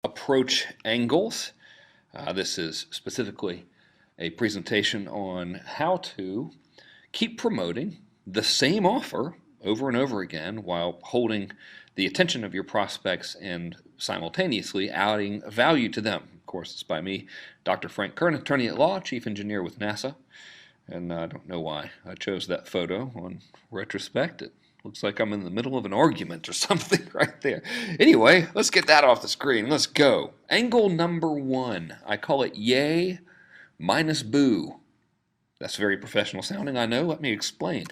approach angles. This is specifically a presentation on how to keep promoting the same offer over and over again while holding the attention of your prospects and simultaneously adding value to them. Of course, it's by me, Dr. Frenk Kёrn, attorney at law, chief engineer with NASA. And I don't know why I chose that photo on retrospect. It looks like I'm in the middle of an argument or something right there. Anyway, let's get that off the screen. Let's go. Angle number one. I call it yay minus boo. That's very professional sounding, I know. Let me explain.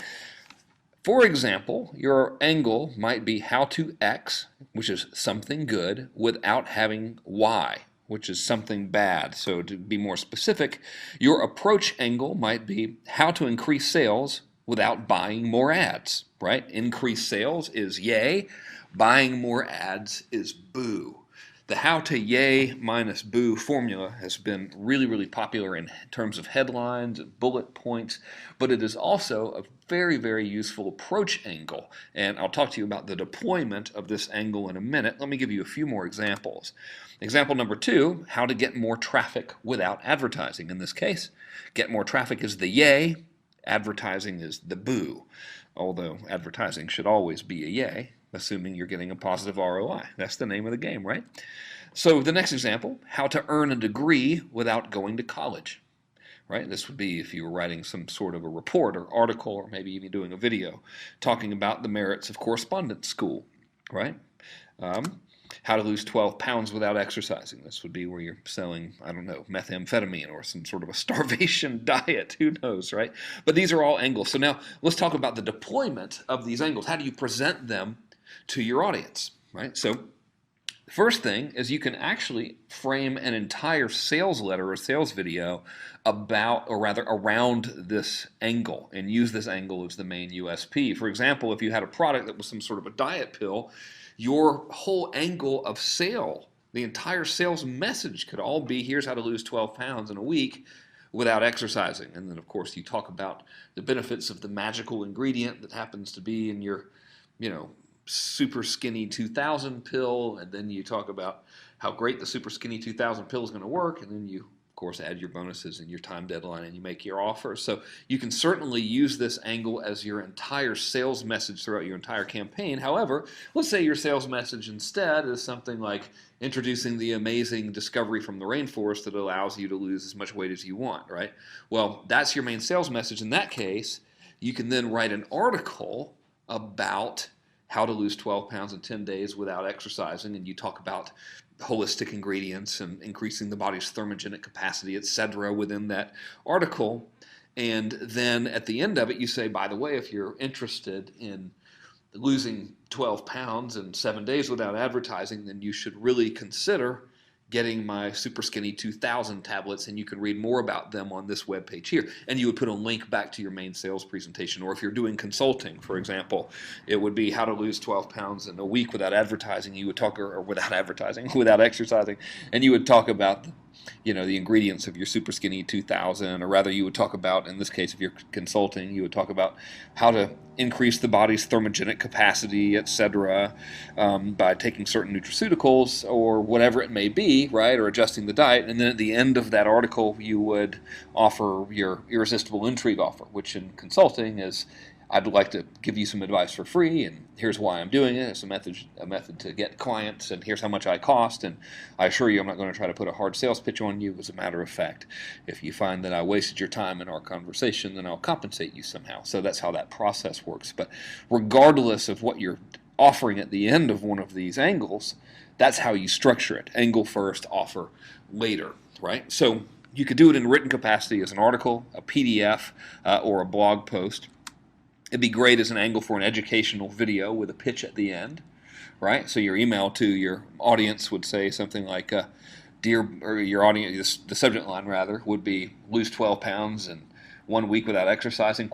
For example, your angle might be how to X, which is something good, without having Y, which is something bad. So to be more specific, your approach angle might be how to increase sales without buying more ads, right? Increase sales is yay, buying more ads is boo. The how to yay minus boo formula has been really popular in terms of headlines and bullet points, but it is also a very useful approach angle. And I'll talk to you about the deployment of this angle in a minute. Let me give you a few more examples. Example number two, how to get more traffic without advertising. In this case, get more traffic is the yay, advertising is the boo. Although advertising should always be a yay, assuming you're getting a positive ROI. That's the name of the game, right? So the next example, how to earn a degree without going to college, right? This would be if you were writing some sort of a report or article or maybe even doing a video talking about the merits of correspondence school, right? How to lose 12 pounds without exercising. This would be where you're selling, I don't know, methamphetamine or some sort of a starvation diet. Who knows, right? But these are all angles. So now let's talk about the deployment of these angles. How do you present them to your audience, right? So the first thing is you can actually frame an entire sales letter or sales video about, or rather around this angle, and use this angle as the main USP. For example, if you had a product that was some sort of a diet pill, your whole angle of sale, the entire sales message could all be, here's how to lose 12 pounds in a week without exercising. And then, of course, you talk about the benefits of the magical ingredient that happens to be in your, super skinny 2000 pill, and then you talk about how great the super skinny 2000 pill is going to work, and then you, of course, add your bonuses and your time deadline and you make your offer. So you can certainly use this angle as your entire sales message throughout your entire campaign. However, let's say your sales message instead is something like introducing the amazing discovery from the rainforest that allows you to lose as much weight as you want, right? Well, that's your main sales message. In that case, you can then write an article about how to lose 12 pounds in 10 days without exercising, and you talk about holistic ingredients and increasing the body's thermogenic capacity, etc. within that article. And then at the end of it, you say, by the way, if you're interested in losing 12 pounds in 7 days without advertising, then you should really consider getting my Super Skinny 2000 tablets, and you can read more about them on this webpage here. And you would put a link back to your main sales presentation. Or if you're doing consulting, for example, it would be how to lose 12 pounds in a week without advertising. You would talk, or without advertising, without exercising, and you would talk about the ingredients of your Super Skinny 2000, or rather you would talk about, in this case if you're consulting, you would talk about how to increase the body's thermogenic capacity, etc., by taking certain nutraceuticals or whatever it may be, right, or adjusting the diet. And then at the end of that article you would offer your irresistible intrigue offer, which in consulting is, I'd like to give you some advice for free, and here's why I'm doing it. It's a method to get clients, and here's how much I cost, and I assure you I'm not going to try to put a hard sales pitch on you. As a matter of fact, if you find that I wasted your time in our conversation, then I'll compensate you somehow. So that's how that process works. But regardless of what you're offering at the end of one of these angles, that's how you structure it. Angle first, offer later, right? So you could do it in written capacity as an article, a PDF, or a blog post. It'd be great as an angle for an educational video with a pitch at the end, right? So your email to your audience would say something like, your audience, the subject line rather, would be lose 12 pounds in 1 week without exercising, ?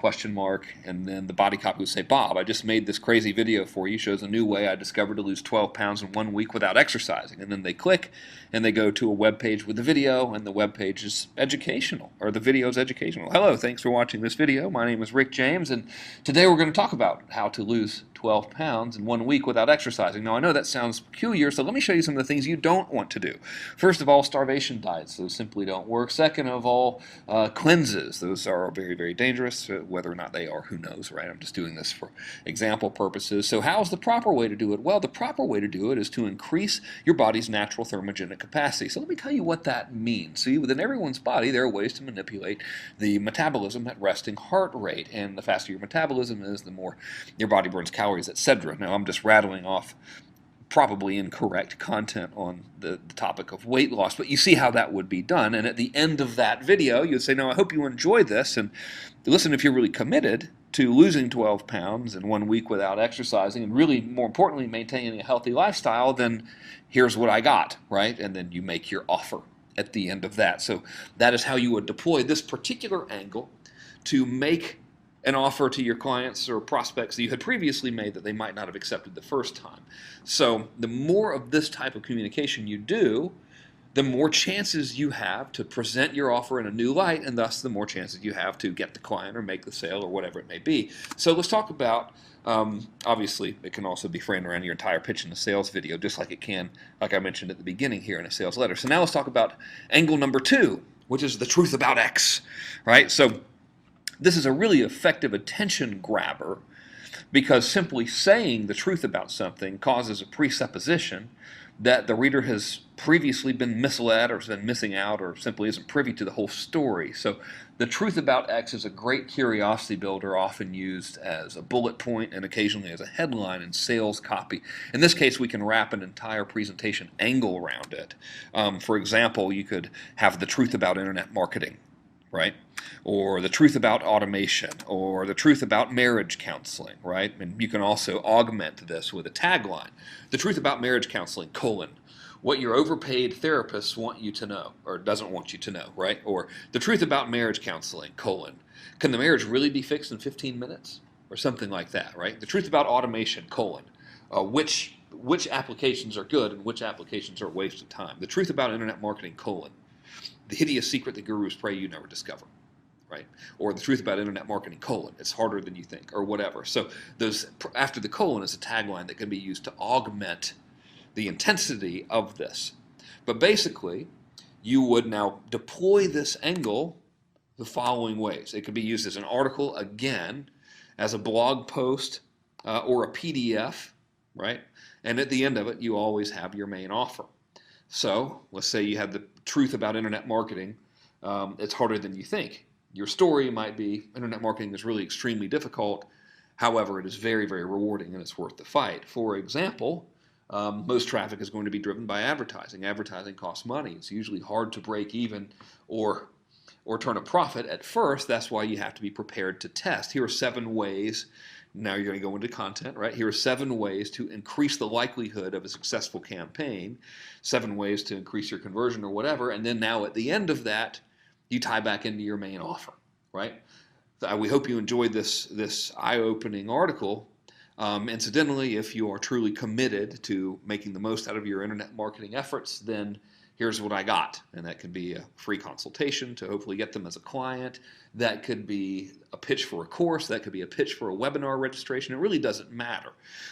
And then the body copy would say, Bob, I just made this crazy video for you, shows a new way I discovered to lose 12 pounds in 1 week without exercising. And then they click and they go to a web page with the video, and the web page is educational, or the video is educational. Hello, thanks for watching this video. My name is Rick James, and today we're going to talk about how to lose 12 pounds in 1 week without exercising. Now, I know that sounds peculiar, so let me show you some of the things you don't want to do. First of all, starvation diets. Those simply don't work. Second of all, cleanses. Those are very, very dangerous. Whether or not they are, who knows, right? I'm just doing this for example purposes. So how's the proper way to do it? Well, the proper way to do it is to increase your body's natural thermogenic capacity. So let me tell you what that means. See, within everyone's body, there are ways to manipulate the metabolism at resting heart rate. And the faster your metabolism is, the more your body burns calories, etc. Now, I'm just rattling off probably incorrect content on the topic of weight loss, but you see how that would be done. And at the end of that video, you'd say, no, I hope you enjoyed this, and listen, if you're really committed to losing 12 pounds in 1 week without exercising, and really, more importantly, maintaining a healthy lifestyle, then here's what I got, right? And then you make your offer at the end of that. So that is how you would deploy this particular angle to make an offer to your clients or prospects that you had previously made that they might not have accepted the first time. So the more of this type of communication you do, the more chances you have to present your offer in a new light, and thus the more chances you have to get the client or make the sale or whatever it may be. So let's talk about, obviously, it can also be framed around your entire pitch in a sales video, just like it can, like I mentioned at the beginning here, in a sales letter. So now let's talk about angle number 2, which is the truth about X, right? So this is a really effective attention grabber because simply saying the truth about something causes a presupposition that the reader has previously been misled or has been missing out or simply isn't privy to the whole story. So the truth about X is a great curiosity builder, often used as a bullet point and occasionally as a headline in sales copy. In this case, we can wrap an entire presentation angle around it. For example, you could have the truth about internet marketing, right? Or the truth about automation, or the truth about marriage counseling, right? And you can also augment this with a tagline. The truth about marriage counseling, what your overpaid therapists want you to know, or doesn't want you to know, right? Or the truth about marriage counseling, can the marriage really be fixed in 15 minutes? Or something like that, right? The truth about automation, which applications are good and which applications are a waste of time? The truth about internet marketing, the hideous secret that gurus pray you never discover, right? Or the truth about internet marketing, it's harder than you think, or whatever. So those after the colon is a tagline that can be used to augment the intensity of this. But basically, you would now deploy this angle the following ways. It could be used as an article, again, as a blog post, or a PDF, right? And at the end of it, you always have your main offer. So let's say you have the truth about internet marketing. It's harder than you think. Your story might be internet marketing is really extremely difficult. However, it is very, very rewarding and it's worth the fight. For example, most traffic is going to be driven by advertising. Advertising costs money. It's usually hard to break even or turn a profit at first. That's why you have to be prepared to test. Here are 7 ways. Now you're going to go into content, right? Here are 7 ways to increase the likelihood of a successful campaign, 7 ways to increase your conversion or whatever, and then now at the end of that, you tie back into your main offer, right? We hope you enjoyed this eye-opening article. Incidentally, if you are truly committed to making the most out of your internet marketing efforts, then here's what I got. And that could be a free consultation to hopefully get them as a client. That could be a pitch for a course. That could be a pitch for a webinar registration. It really doesn't matter,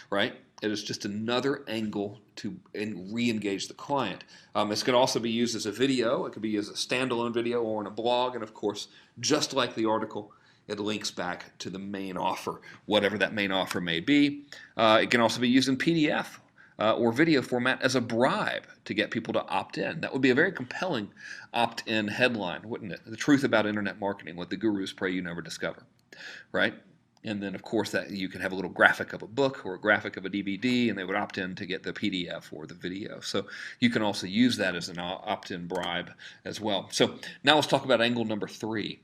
right? It is just another angle to re-engage the client. This could also be used as a video. It could be as a standalone video or in a blog. And of course, just like the article, it links back to the main offer, whatever that main offer may be. It can also be used in PDF or video format as a bribe to get people to opt in. That would be a very compelling opt-in headline, wouldn't it? The truth about internet marketing, what the gurus pray you never discover, right? And then, of course, that you can have a little graphic of a book or a graphic of a DVD, and they would opt in to get the PDF or the video. So you can also use that as an opt-in bribe as well. So now let's talk about angle number 3.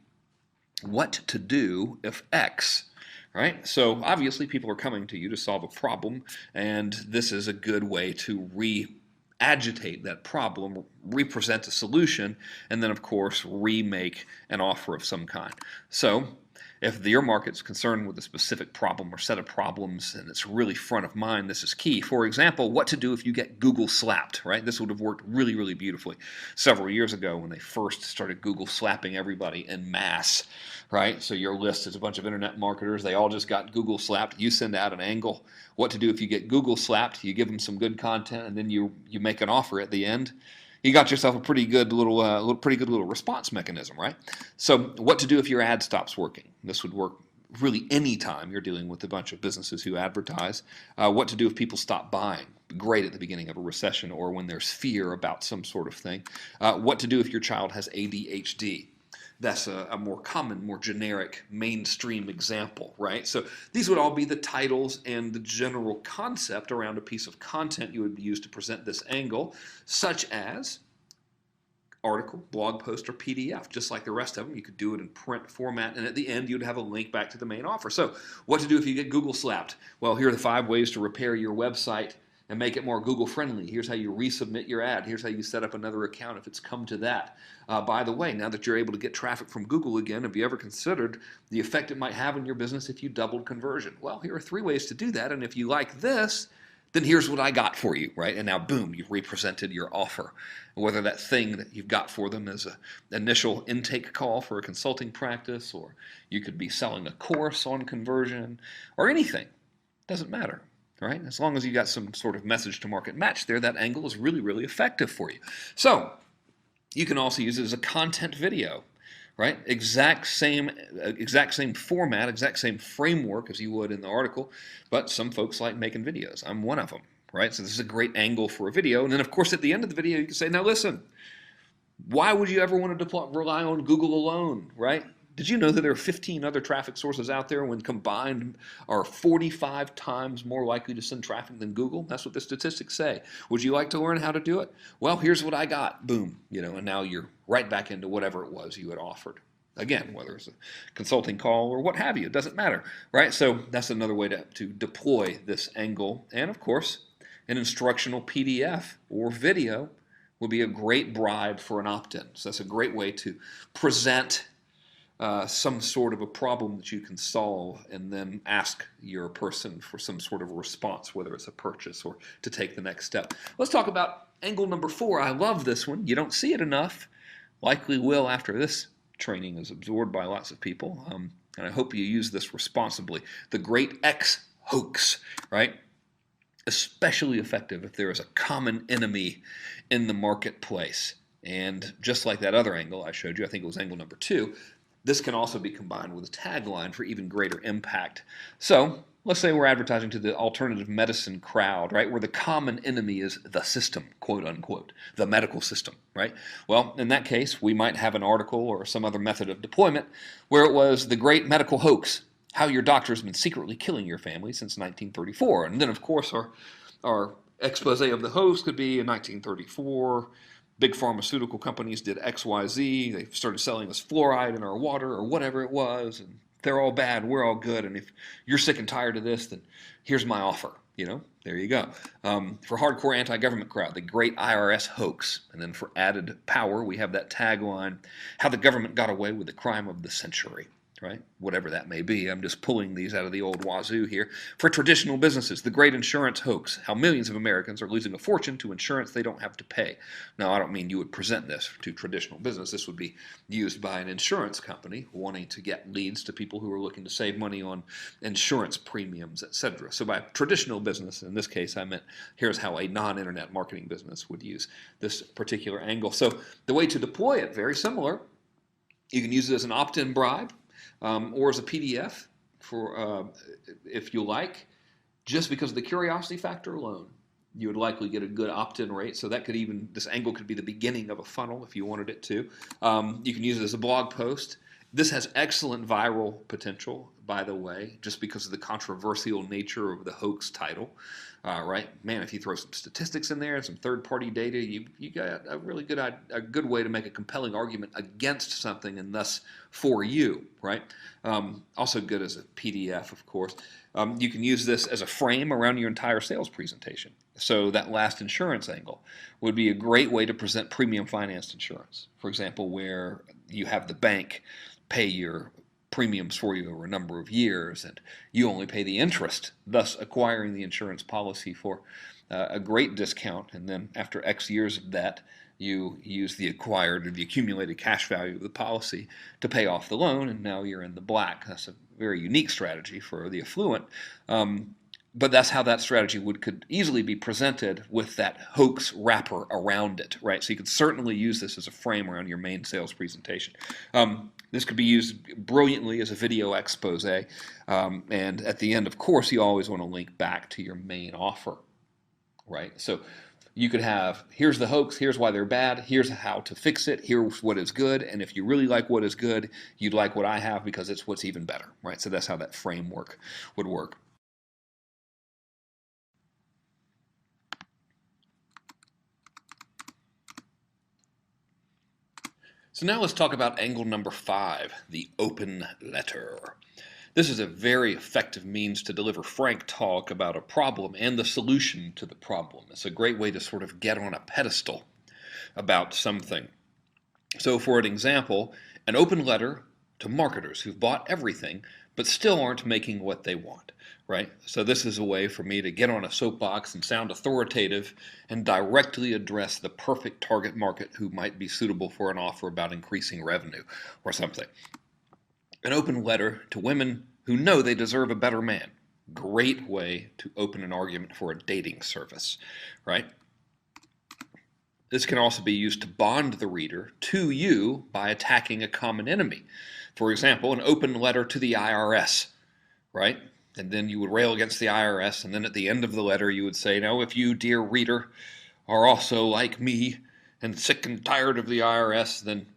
What to do if X, right? So obviously people are coming to you to solve a problem, and this is a good way to agitate that problem, represent a solution, and then of course remake an offer of some kind. So If your market's concerned with a specific problem or set of problems and it's really front of mind, this is key. For example, what to do if you get Google slapped, right? This would have worked really, really beautifully several years ago when they first started Google slapping everybody en masse, right? So your list is a bunch of internet marketers. They all just got Google slapped. You send out an angle. What to do if you get Google slapped. You give them some good content, and then you make an offer at the end. You got yourself a pretty good little response mechanism, right? So what to do if your ad stops working? This would work really any time you're dealing with a bunch of businesses who advertise. What to do if people stop buying? Great at the beginning of a recession or when there's fear about some sort of thing. What to do if your child has ADHD? That's a more common, more generic, mainstream example, right? So these would all be the titles and the general concept around a piece of content you would use to present this angle, such as article, blog post, or PDF. Just like the rest of them, you could do it in print format, and at the end, you'd have a link back to the main offer. So what to do if you get Google slapped? Well, here are the 5 ways to repair your website and make it more Google friendly. Here's how you resubmit your ad. Here's how you set up another account if it's come to that. By the way, now that you're able to get traffic from Google again, have you ever considered the effect it might have on your business if you doubled conversion? Well, here are 3 ways to do that, and if you like this, then here's what I got for you, right? And now, boom, you've represented your offer. Whether that thing that you've got for them is an initial intake call for a consulting practice, or you could be selling a course on conversion, or anything. Doesn't matter. Right? As long as you got some sort of message to market match there, that angle is really, really effective for you. So you can also use it as a content video, right? Exact same format, exact same framework as you would in the article, but some folks like making videos. I'm one of them, right? So this is a great angle for a video. And then, of course, at the end of the video, you can say, now listen, why would you ever want to rely on Google alone, right? Did you know that there are 15 other traffic sources out there when combined are 45 times more likely to send traffic than Google? That's what the statistics say. Would you like to learn how to do it? Well, here's what I got. Boom. And now you're right back into whatever it was you had offered. Again, whether it's a consulting call or what have you, it doesn't matter, right? So that's another way to deploy this angle. And of course, an instructional PDF or video would be a great bribe for an opt-in. So that's a great way to present some sort of a problem that you can solve and then ask your person for some sort of a response, whether it's a purchase or to take the next step. Let's talk about angle number 4. I love this one. You don't see it enough. Likely will after this training is absorbed by lots of people. And I hope you use this responsibly. The great X hoax, right? Especially effective if there is a common enemy in the marketplace. And just like that other angle I showed you, I think it was angle number 2, this can also be combined with a tagline for even greater impact. So let's say we're advertising to the alternative medicine crowd, right, where the common enemy is the system, quote unquote, the medical system, right? Well, in that case, we might have an article or some other method of deployment where it was the great medical hoax, how your doctor's been secretly killing your family since 1934. And then, of course, our expose of the hoax could be in 1934, big pharmaceutical companies did XYZ. They started selling us fluoride in our water or whatever it was, and they're all bad, we're all good, and if you're sick and tired of this, then here's my offer. There you go. For hardcore anti-government crowd, the great IRS hoax. And then for added power, we have that tagline, how the government got away with the crime of the century. Right? Whatever that may be. I'm just pulling these out of the old wazoo here. For traditional businesses, the great insurance hoax, how millions of Americans are losing a fortune to insurance they don't have to pay. Now, I don't mean you would present this to traditional business. This would be used by an insurance company wanting to get leads to people who are looking to save money on insurance premiums, etc. So by traditional business, in this case, I meant here's how a non-internet marketing business would use this particular angle. So the way to deploy it, very similar. You can use it as an opt-in bribe. Or as a PDF for if you like, just because of the curiosity factor alone, you would likely get a good opt-in rate. So that this angle could be the beginning of a funnel if you wanted it to. You can use it as a blog post. This has excellent viral potential, by the way, just because of the controversial nature of the hoax title. Right, man, if you throw some statistics in there and some third-party data, you got a really good way to make a compelling argument against something and thus for you, right? Also good as a PDF, of course. You can use this as a frame around your entire sales presentation. So that last insurance angle would be a great way to present premium financed insurance. For example, where you have the bank pay your premiums for you over a number of years, and you only pay the interest, thus acquiring the insurance policy for a great discount, and then after X years of that, you use the acquired or the accumulated cash value of the policy to pay off the loan, and now you're in the black. That's a very unique strategy for the affluent. But that's how that strategy could easily be presented with that hoax wrapper around it, right? So you could certainly use this as a frame around your main sales presentation. This could be used brilliantly as a video expose, and at the end, of course, you always want to link back to your main offer, right? So you could have, here's the hoax, here's why they're bad, here's how to fix it, here's what is good, and if you really like what is good, you'd like what I have because it's what's even better, right? So that's how that framework would work. So now let's talk about angle number 5, the open letter. This is a very effective means to deliver frank talk about a problem and the solution to the problem. It's a great way to sort of get on a pedestal about something. So for an example, an open letter to marketers who've bought everything but still aren't making what they want, right? So this is a way for me to get on a soapbox and sound authoritative and directly address the perfect target market who might be suitable for an offer about increasing revenue or something. An open letter to women who know they deserve a better man. Great way to open an argument for a dating service, right? This can also be used to bond the reader to you by attacking a common enemy. For example, an open letter to the IRS, right? And then you would rail against the IRS, and then at the end of the letter you would say, now if you, dear reader, are also like me and sick and tired of the IRS, then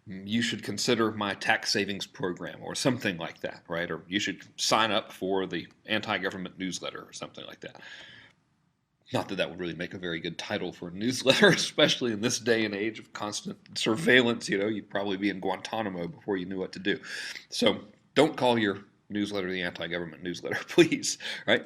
you should consider my tax savings program or something like that, right? Or you should sign up for the anti-government newsletter or something like that. Not that that would really make a very good title for a newsletter, especially in this day and age of constant surveillance. You know, you'd probably be in Guantanamo before you knew what to do. So don't call your newsletter the anti-government newsletter, please, right?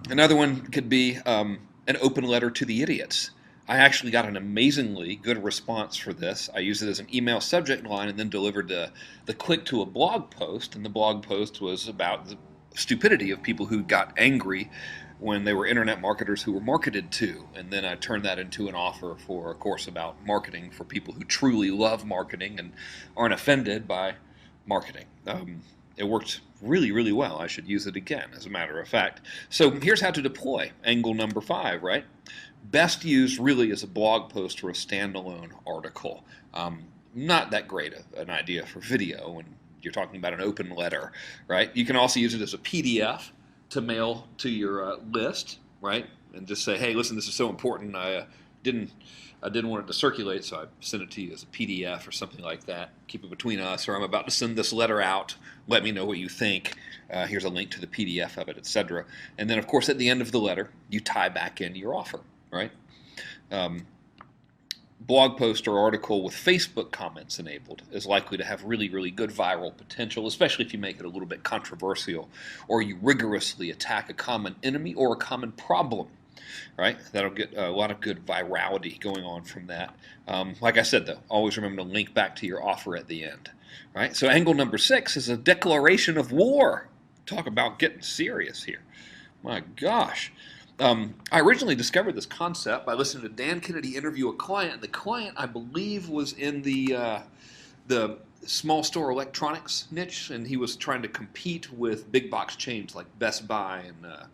Another one could be an open letter to the idiots. I actually got an amazingly good response for this. I used it as an email subject line and then delivered the click to a blog post, and the blog post was about the stupidity of people who got angry when they were internet marketers who were marketed to, and then I turned that into an offer for a course about marketing for people who truly love marketing and aren't offended by marketing. It worked really, really well. I should use it again, as a matter of fact. So here's how to deploy angle number 5, right? Best used really as a blog post or a standalone article. Not that great an idea for video when you're talking about an open letter, right? You can also use it as a PDF to mail to your list, right? And just say, hey, listen, this is so important. I didn't want it to circulate, so I sent it to you as a PDF or something like that. Keep it between us, or I'm about to send this letter out. Let me know what you think. Here's a link to the PDF of it, etc. And then, of course, at the end of the letter, you tie back into your offer, right? Blog post or article with Facebook comments enabled is likely to have really, really good viral potential, especially if you make it a little bit controversial or you rigorously attack a common enemy or a common problem, right? That'll get a lot of good virality going on from that. Like I said, though, always remember to link back to your offer at the end, right? So angle number 6 is a declaration of war. Talk about getting serious here. My gosh. I originally discovered this concept by listening to Dan Kennedy interview a client. The client, I believe, was in the small store electronics niche, and he was trying to compete with big box chains like Best Buy and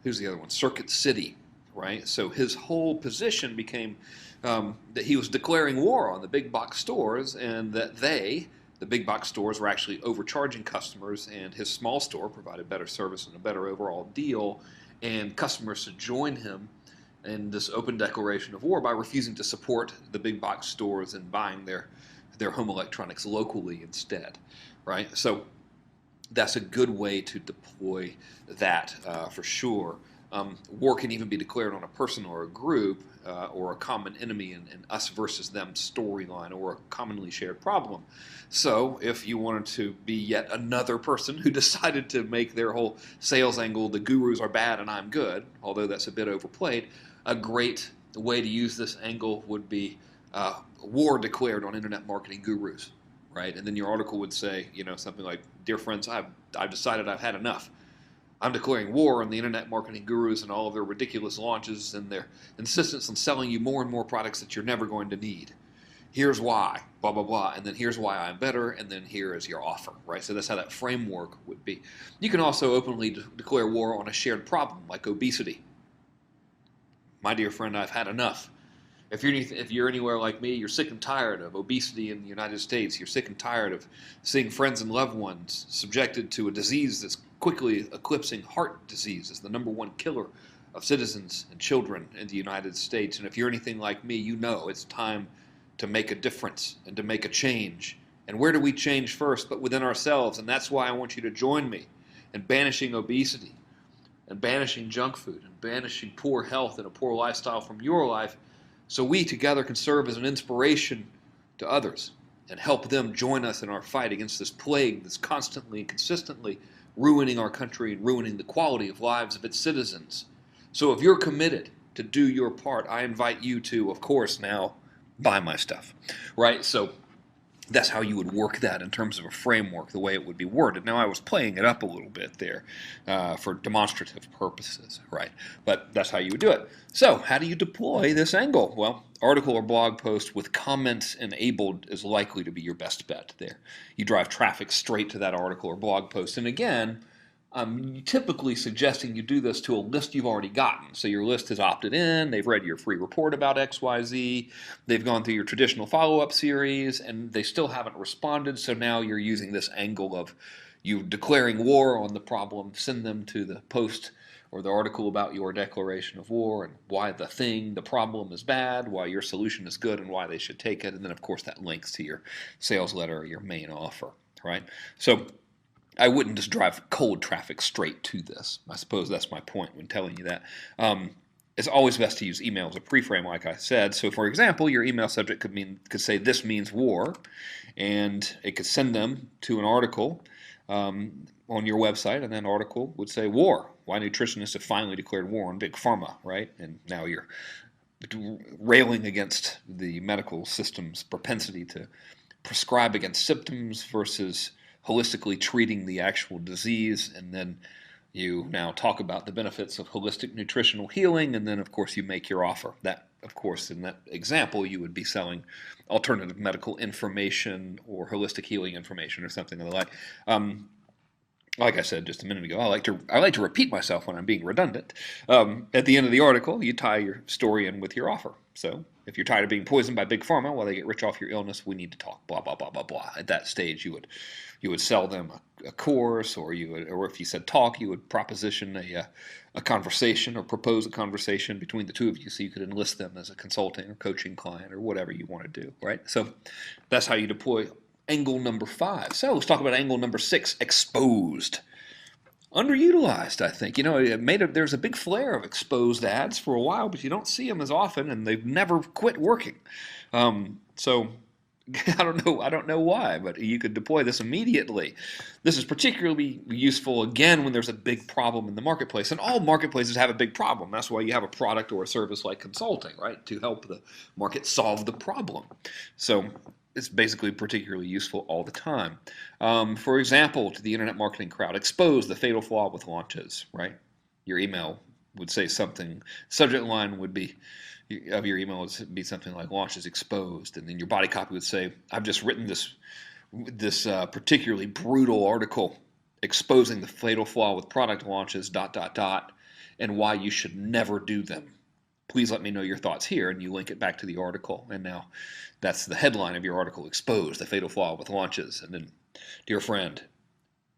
who's the other one? Circuit City, right? So his whole position became that he was declaring war on the big box stores, and that the big box stores, were actually overcharging customers, and his small store provided better service and a better overall deal. And customers should join him in this open declaration of war by refusing to support the big box stores and buying their home electronics locally instead, right? So that's a good way to deploy that for sure. War can even be declared on a person or a group or a common enemy and us versus them storyline or a commonly shared problem. So if you wanted to be yet another person who decided to make their whole sales angle, the gurus are bad and I'm good, although that's a bit overplayed, a great way to use this angle would be war declared on internet marketing gurus. right? And then your article would say, something like, "Dear friends, I've decided I've had enough. I'm declaring war on the internet marketing gurus and all of their ridiculous launches and their insistence on selling you more and more products that you're never going to need. Here's why, blah, blah, blah, and then here's why I'm better, and then here is your offer," right? So that's how that framework would be. You can also openly declare war on a shared problem like obesity. "My dear friend, I've had enough. If you're anywhere like me, you're sick and tired of obesity in the United States. You're sick and tired of seeing friends and loved ones subjected to a disease that's quickly eclipsing heart disease as the #1 killer of citizens and children in the United States. And if you're anything like me, you know it's time to make a difference and to make a change. And where do we change first but within ourselves? And that's why I want you to join me in banishing obesity and banishing junk food and banishing poor health and a poor lifestyle from your life, so we together can serve as an inspiration to others and help them join us in our fight against this plague that's constantly and consistently ruining our country and ruining the quality of lives of its citizens. So if you're committed to do your part, I invite you to, of course, now buy my stuff," right? So that's how you would work that in terms of a framework, the way it would be worded. Now, I was playing it up a little bit there for demonstrative purposes, right? But that's how you would do it. So how do you deploy this angle? Well, article or blog post with comments enabled is likely to be your best bet there. You drive traffic straight to that article or blog post. And again, I'm typically suggesting you do this to a list you've already gotten. So your list has opted in, they've read your free report about XYZ, they've gone through your traditional follow-up series, and they still haven't responded. So now you're using this angle of you declaring war on the problem, send them to the post or the article about your declaration of war and why the problem is bad, why your solution is good, and why they should take it. And then, of course, that links to your sales letter or your main offer, right? So I wouldn't just drive cold traffic straight to this. I suppose that's my point when telling you that. It's always best to use email as a preframe, like I said. So, for example, your email subject could say, "This means war," and it could send them to an article on your website, and that article would say, "War: Why nutritionists have finally declared war on Big Pharma," right? And now you're railing against the medical system's propensity to prescribe against symptoms versus holistically treating the actual disease. And then you now talk about the benefits of holistic nutritional healing, and then of course you make your offer. That, of course, in that example, you would be selling alternative medical information or holistic healing information or something of the like. Like I said just a minute ago, I like to repeat myself when I'm being redundant. At the end of the article, you tie your story in with your offer. So if you're tired of being poisoned by Big Pharma while they get rich off your illness, we need to talk, blah, blah, blah, blah, blah. At that stage, you would sell them a course, or if you said talk, you would proposition a conversation or propose a conversation between the two of you so you could enlist them as a consulting or coaching client or whatever you want to do, right? So that's how you deploy angle number 5. So let's talk about angle number 6, exposed. Underutilized, I think. There's a big flare of exposed ads for a while, but you don't see them as often, and they've never quit working. So I don't know why, but you could deploy this immediately. This is particularly useful, again, when there's a big problem in the marketplace. And all marketplaces have a big problem. That's why you have a product or a service like consulting, right, to help the market solve the problem. So it's basically particularly useful all the time. For example, to the internet marketing crowd, expose the fatal flaw with launches, right? Your email would say something, subject line would be, of your email would be something like launches exposed, and then your body copy would say, "I've just written this particularly brutal article exposing the fatal flaw with product launches, ... and why you should never do them. Please let me know your thoughts here," and you link it back to the article. And now that's the headline of your article, "Expose the fatal flaw with launches." And then, dear friend,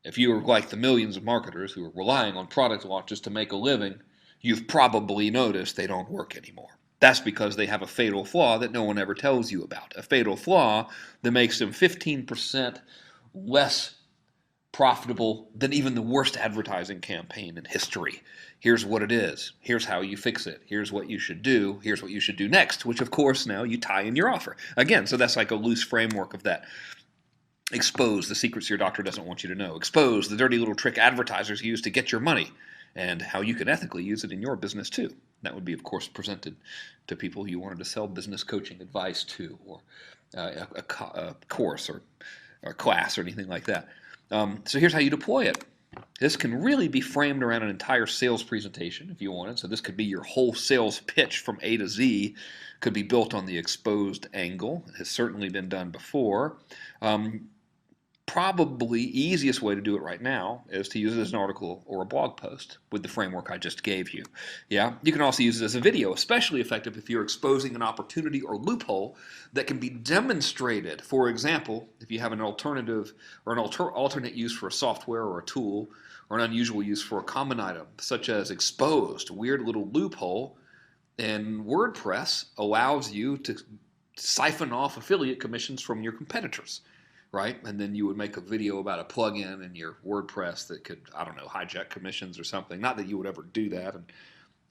if you are like the millions of marketers who are relying on product launches to make a living, you've probably noticed they don't work anymore. That's because they have a fatal flaw that no one ever tells you about. A fatal flaw that makes them 15% less profitable than even the worst advertising campaign in history. Here's what it is. Here's how you fix it. Here's what you should do. Here's what you should do next, which of course now you tie in your offer. Again, so that's like a loose framework of that. Expose the secrets your doctor doesn't want you to know. Expose the dirty little trick advertisers use to get your money, and how you can ethically use it in your business too. That would be, of course, presented to people you wanted to sell business coaching advice to, or a course or a class or anything like that. So here's how you deploy it. This can really be framed around an entire sales presentation if you wanted. So this could be your whole sales pitch from A to Z. Could be built on the exposed angle. It has certainly been done before. Probably easiest way to do it right now is to use it as an article or a blog post with the framework I just gave you. Yeah, you can also use it as a video, especially effective if you're exposing an opportunity or loophole that can be demonstrated. For example, if you have an alternative or an alternate use for a software or a tool, or an unusual use for a common item, such as exposed, weird little loophole in WordPress allows you to siphon off affiliate commissions from your competitors. Right? And then you would make a video about a plugin in your WordPress that could, I don't know, hijack commissions or something. Not that you would ever do that, and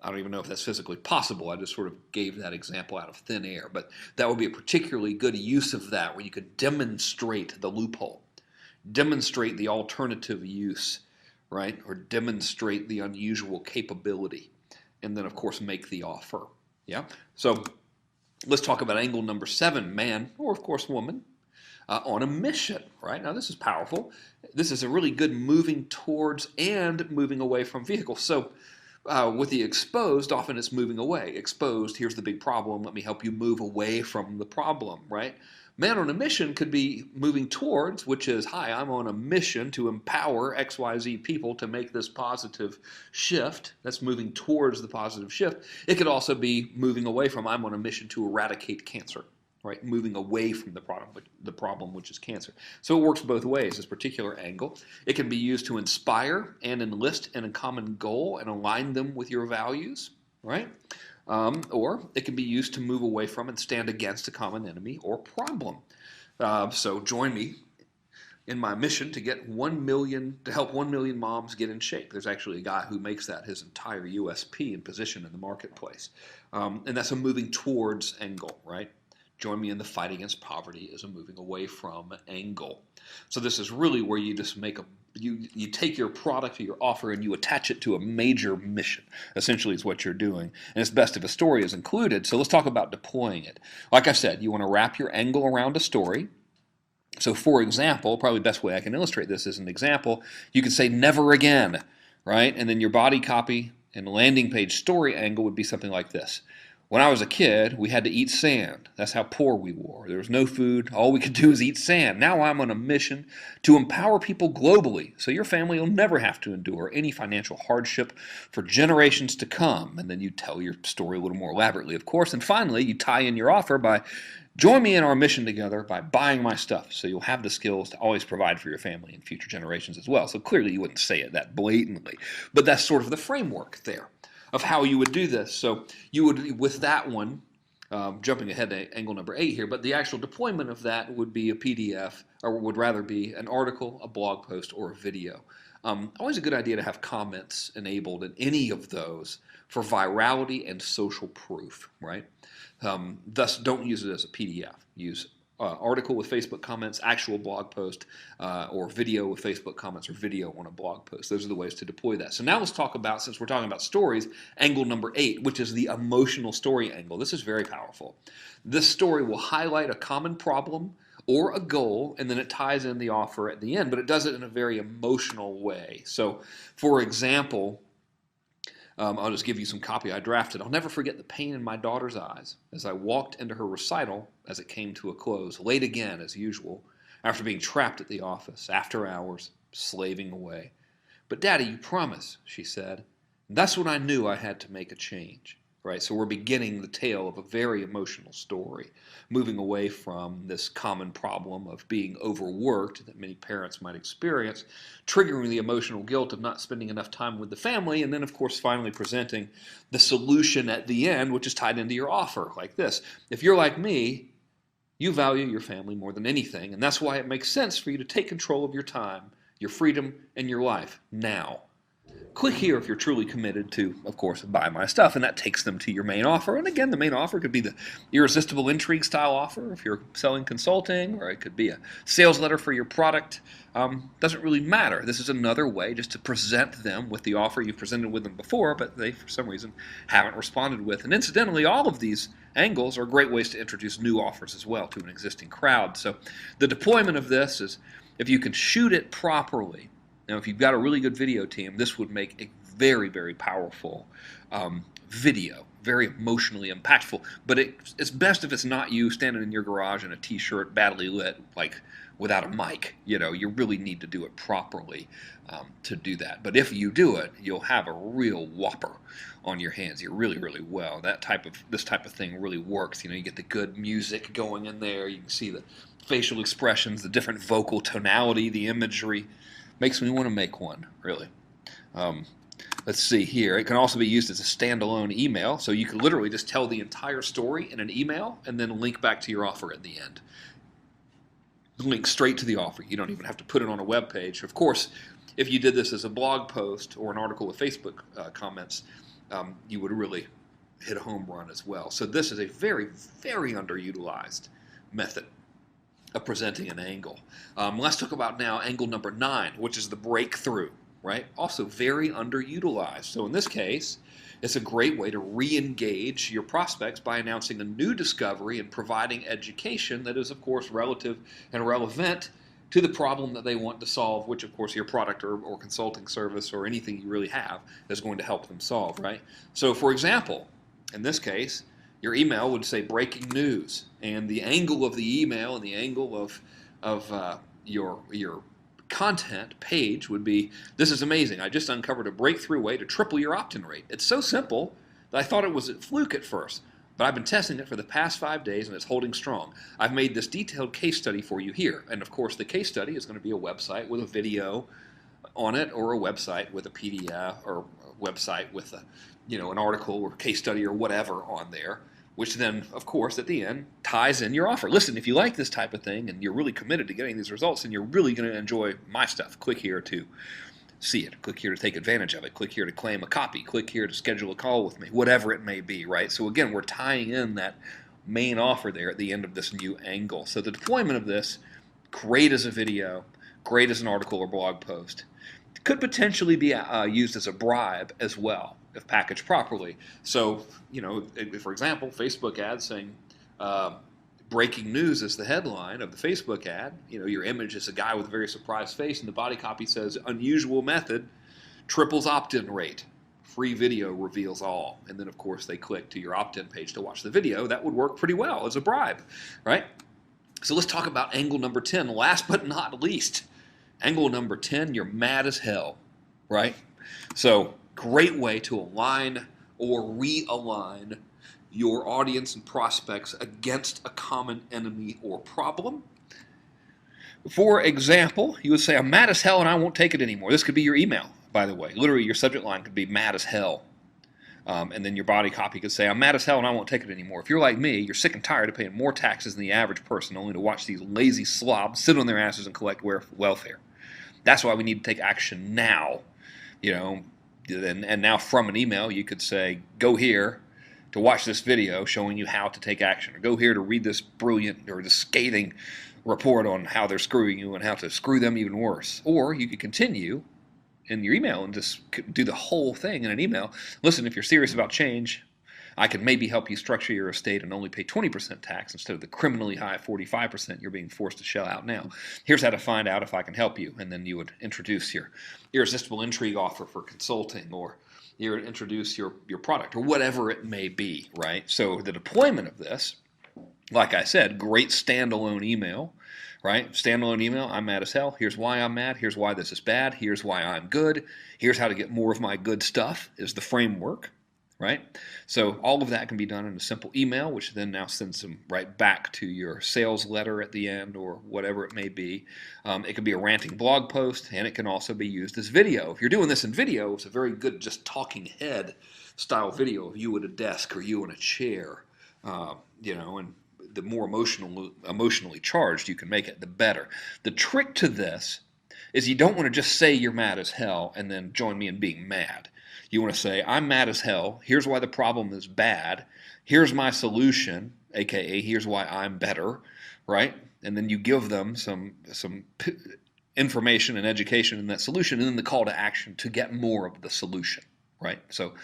I don't even know if that's physically possible. I just sort of gave that example out of thin air. But that would be a particularly good use of that, where you could demonstrate the loophole, demonstrate the alternative use, right? Or demonstrate the unusual capability, and then, of course, make the offer. Yeah? So let's talk about angle number 7, man, or, of course, woman. On a mission, right? Now this is powerful. This is a really good moving towards and moving away from vehicle. So with the exposed, often it's moving away. Exposed, here's the big problem. Let me help you move away from the problem, right? Man on a mission could be moving towards, which is, hi, I'm on a mission to empower XYZ people to make this positive shift. That's moving towards the positive shift. It could also be moving away from, I'm on a mission to eradicate cancer. Right, moving away from the problem, which is cancer. So it works both ways, this particular angle. It can be used to inspire and enlist in a common goal and align them with your values, right? Or it can be used to move away from and stand against a common enemy or problem. So join me in my mission to get help 1 million moms get in shape. There's actually a guy who makes that his entire USP and position in the marketplace. And that's a moving towards angle, right? Join me in the fight against poverty is a moving away from angle. So this is really where you just make you take your product or your offer and you attach it to a major mission. Essentially is what you're doing. And it's best if a story is included. So let's talk about deploying it. Like I said, you want to wrap your angle around a story. So for example, probably the best way I can illustrate this as an example, you could say never again, right? And then your body copy and landing page story angle would be something like this. When I was a kid, we had to eat sand. That's how poor we were. There was no food. All we could do is eat sand. Now I'm on a mission to empower people globally, so your family will never have to endure any financial hardship for generations to come. And then you tell your story a little more elaborately, of course. And finally, you tie in your offer by join me in our mission together by buying my stuff, so you'll have the skills to always provide for your family and future generations as well. So clearly you wouldn't say it that blatantly, but that's sort of the framework there of how you would do this. So you would, with that one, jumping ahead to angle number 8 here, but the actual deployment of that would be a PDF, or would rather be an article, a blog post, or a video. Always a good idea to have comments enabled in any of those for virality and social proof, right? Thus, don't use it as a PDF. Use article with Facebook comments, actual blog post, or video with Facebook comments, or video on a blog post. Those are the ways to deploy that. So now let's talk about, since we're talking about stories, angle number 8, which is the emotional story angle. This is very powerful. This story will highlight a common problem or a goal, and then it ties in the offer at the end, but it does it in a very emotional way. So, for example, I'll just give you some copy I drafted. I'll never forget the pain in my daughter's eyes as I walked into her recital as it came to a close, late again as usual, after being trapped at the office, after hours, slaving away. But Daddy, you promise, she said. And that's when I knew I had to make a change. Right, so we're beginning the tale of a very emotional story, moving away from this common problem of being overworked that many parents might experience, triggering the emotional guilt of not spending enough time with the family, and then, of course, finally presenting the solution at the end, which is tied into your offer, like this. If you're like me, you value your family more than anything, and that's why it makes sense for you to take control of your time, your freedom, and your life now. Click here if you're truly committed to, of course, buy my stuff, and that takes them to your main offer. And again, the main offer could be the irresistible intrigue style offer if you're selling consulting, or it could be a sales letter for your product. Doesn't really matter. This is another way just to present them with the offer you've presented with them before, but they, for some reason, haven't responded with. And incidentally, all of these angles are great ways to introduce new offers as well to an existing crowd. So the deployment of this is, if you can shoot it properly. Now, if you've got a really good video team, this would make a very, very powerful video, very emotionally impactful. But it's best if it's not you standing in your garage in a t-shirt, badly lit, like without a mic. You know, you really need to do it properly to do that. But if you do it, you'll have a real whopper on your hands. You're really, really well. This type of thing really works. You know, you get the good music going in there. You can see the facial expressions, the different vocal tonality, the imagery. Makes me want to make one, really. Let's see here. It can also be used as a standalone email, so you can literally just tell the entire story in an email and then link back to your offer at the end. Link straight to the offer. You don't even have to put it on a web page. Of course, if you did this as a blog post or an article with Facebook comments, you would really hit a home run as well. So this is a very, very underutilized method of presenting an angle. Let's talk about now angle number 9, which is the breakthrough, right? Also very underutilized. So in this case, it's a great way to re-engage your prospects by announcing a new discovery and providing education that is, of course, relative and relevant to the problem that they want to solve, which, of course, your product or consulting service or anything you really have is going to help them solve, right? So, for example, in this case, your email would say breaking news, and the angle of the email and the angle of your content page would be, this is amazing. I just uncovered a breakthrough way to triple your opt-in rate. It's so simple that I thought it was a fluke at first, but I've been testing it for the past 5 days and it's holding strong. I've made this detailed case study for you here, and of course the case study is going to be a website with a video on it, or a website with a PDF, or a website with a, an article or case study or whatever on there, which then, of course, at the end, ties in your offer. Listen, if you like this type of thing and you're really committed to getting these results, and you're really going to enjoy my stuff, click here to see it. Click here to take advantage of it. Click here to claim a copy. Click here to schedule a call with me, whatever it may be, right? So again, we're tying in that main offer there at the end of this new angle. So the deployment of this, great as a video, great as an article or blog post, could potentially be used as a bribe as well, if packaged properly. So, for example, Facebook ads saying, breaking news is the headline of the Facebook ad. Your image is a guy with a very surprised face, and the body copy says, unusual method, triples opt-in rate. Free video reveals all. And then, of course, they click to your opt-in page to watch the video. That would work pretty well as a bribe, right? So let's talk about angle number 10, last but not least. Angle number 10, you're mad as hell, right? So great way to align or realign your audience and prospects against a common enemy or problem. For example, you would say, I'm mad as hell and I won't take it anymore. This could be your email, by the way. Literally, your subject line could be mad as hell. And then your body copy could say, I'm mad as hell and I won't take it anymore. If you're like me, you're sick and tired of paying more taxes than the average person only to watch these lazy slobs sit on their asses and collect welfare. That's why we need to take action now. And now from an email, you could say, go here to watch this video showing you how to take action, or go here to read this brilliant or this scathing report on how they're screwing you and how to screw them even worse. Or you could continue in your email and just do the whole thing in an email. Listen, if you're serious about change, I can maybe help you structure your estate and only pay 20% tax instead of the criminally high 45% you're being forced to shell out now. Here's how to find out if I can help you. And then you would introduce your irresistible intrigue offer for consulting, or you would introduce your product, or whatever it may be, right? So the deployment of this, like I said, great standalone email, right? Standalone email, I'm mad as hell. Here's why I'm mad. Here's why this is bad. Here's why I'm good. Here's how to get more of my good stuff is the framework, right? So all of that can be done in a simple email, which then now sends them right back to your sales letter at the end, or whatever it may be. It can be a ranting blog post, and it can also be used as video. If you're doing this in video, it's a very good just talking head style video of you at a desk or you in a chair, and the more emotionally charged you can make it, the better. The trick to this is you don't want to just say you're mad as hell and then join me in being mad. You want to say, I'm mad as hell. Here's why the problem is bad. Here's my solution, aka here's why I'm better, right? And then you give them some information and education in that solution, and then the call to action to get more of the solution, right? So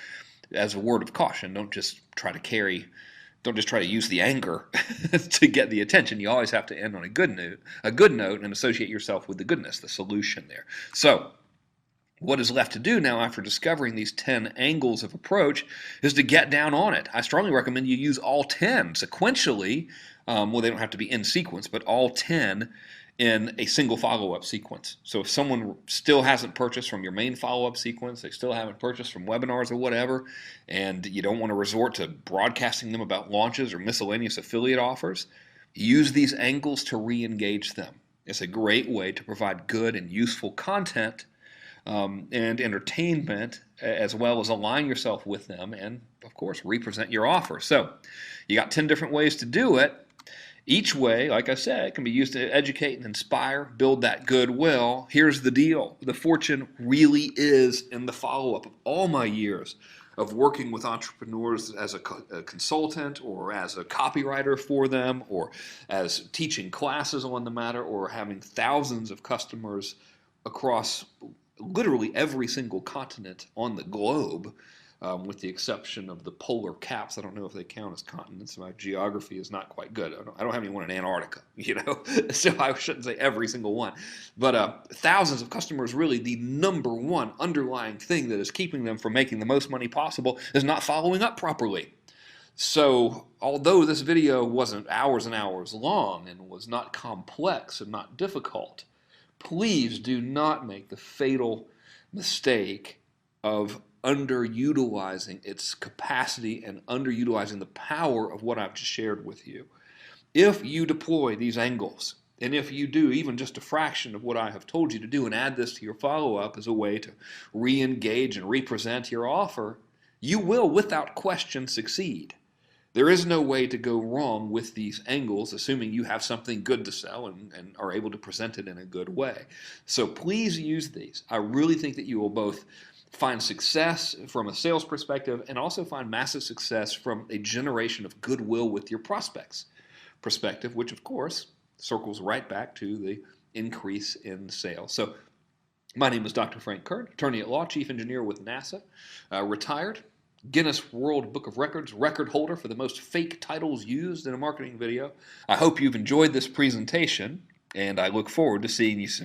as a word of caution, don't just try to use the anger to get the attention. You always have to end on a good note, and associate yourself with the goodness, the solution there. So what is left to do now after discovering these 10 angles of approach is to get down on it. I strongly recommend you use all 10 sequentially. Well, they don't have to be in sequence, but all 10 in a single follow-up sequence. So if someone still hasn't purchased from your main follow-up sequence, they still haven't purchased from webinars or whatever, and you don't want to resort to broadcasting them about launches or miscellaneous affiliate offers, use these angles to re-engage them. It's a great way to provide good and useful content and entertainment, as well as align yourself with them and, of course, represent your offer. So you got 10 different ways to do it. Each way, like I said, can be used to educate and inspire, build that goodwill. Here's the deal. The fortune really is in the follow-up of all my years of working with entrepreneurs as a consultant or as a copywriter for them or as teaching classes on the matter or having thousands of customers across literally every single continent on the globe, with the exception of the polar caps. I don't know if they count as continents. My geography is not quite good. I don't have anyone in Antarctica, so I shouldn't say every single one. But thousands of customers, really the number one underlying thing that is keeping them from making the most money possible is not following up properly. So although this video wasn't hours and hours long and was not complex and not difficult, please do not make the fatal mistake of underutilizing its capacity and underutilizing the power of what I've just shared with you. If you deploy these angles, and if you do even just a fraction of what I have told you to do and add this to your follow-up as a way to re-engage and represent your offer, you will without question succeed. There is no way to go wrong with these angles, assuming you have something good to sell and are able to present it in a good way. So please use these. I really think that you will both find success from a sales perspective and also find massive success from a generation of goodwill with your prospects perspective, which of course circles right back to the increase in sales. So my name is Dr. Frenk Kёrn, attorney at law, chief engineer with NASA, retired, Guinness World Book of Records record holder for the most fake titles used in a marketing video. I hope you've enjoyed this presentation, and I look forward to seeing you soon.